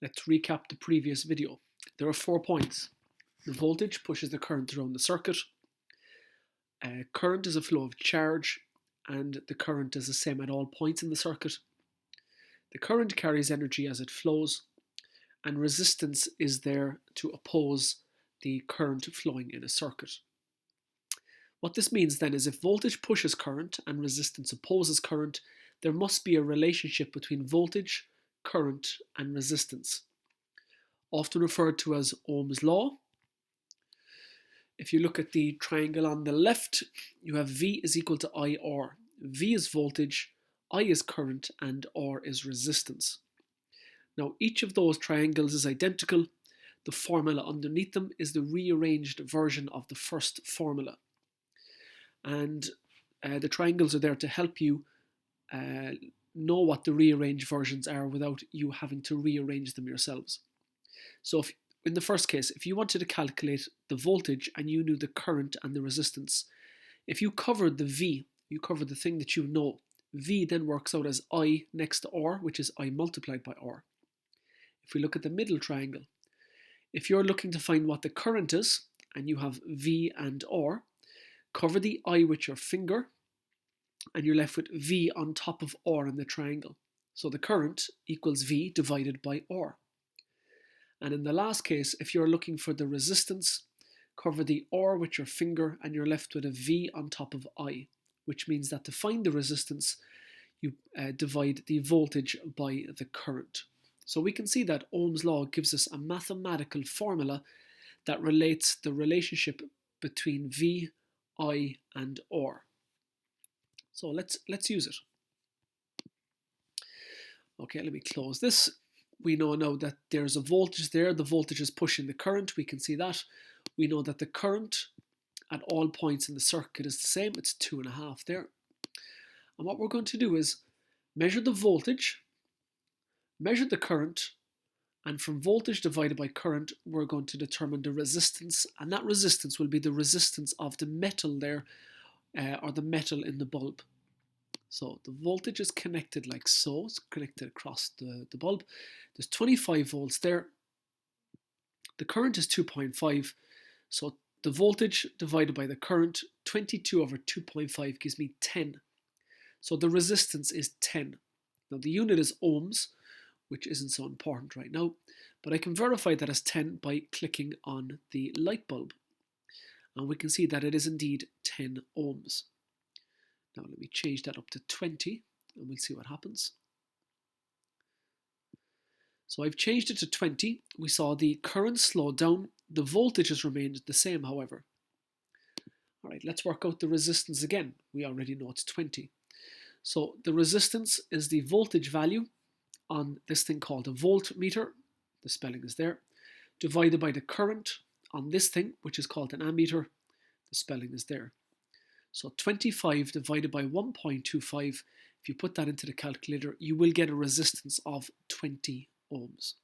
Let's recap the previous video. There are 4 points. The voltage pushes the current around the circuit. Current is a flow of charge, and the current is the same at all points in the circuit. The current carries energy as it flows, and resistance is there to oppose the current flowing in a circuit. What this means then is if voltage pushes current and resistance opposes current, there must be a relationship between voltage, current, and resistance, often referred to as Ohm's law. If you look at the triangle on the left, you have V is equal to IR. V is voltage, I is current, and R is resistance. Now each of those triangles is identical. The formula underneath them is the rearranged version of the first formula. And the triangles are there to help you know what the rearranged versions are without you having to rearrange them yourselves. So if, in the first case, if you wanted to calculate the voltage and you knew the current and the resistance, if you covered the V, you covered the thing that you know, V then works out as I next to R, which is I multiplied by R. If we look at the middle triangle, if you're looking to find what the current is, and you have V and R, cover the I with your finger, and you're left with V on top of R in the triangle. So the current equals V divided by R. And in the last case, if you're looking for the resistance, cover the R with your finger, and you're left with a V on top of I, which means that to find the resistance, you divide the voltage by the current. So we can see that Ohm's law gives us a mathematical formula that relates the relationship between V, I, and R. So let's use it. Okay, let me close this. We know now that there's a voltage there. The voltage is pushing the current. We can see that. We know that the current at all points in the circuit is the same. It's 2.5 there. And what we're going to do is measure the voltage, measure the current, and from voltage divided by current, we're going to determine the resistance. And that resistance will be the resistance of the metal there, or the metal in the bulb. So the voltage is connected like so. It's connected across the bulb. There's 25 volts there. The current is 2.5. So the voltage divided by the current, 22 over 2.5 gives me 10. So the resistance is 10. Now the unit is ohms, which isn't so important right now, but I can verify that as 10 by clicking on the light bulb. And we can see that it is indeed 10 ohms. Now let me change that up to 20 and we'll see what happens. So I've changed it to 20. We saw the current slow down. The voltage has remained the same, however. All right, let's work out the resistance again. We already know it's 20. So the resistance is the voltage value on this thing called a voltmeter, the spelling is there, divided by the current on this thing, which is called an ammeter, the spelling is there. So 25 divided by 1.25, if you put that into the calculator, you will get a resistance of 20 ohms.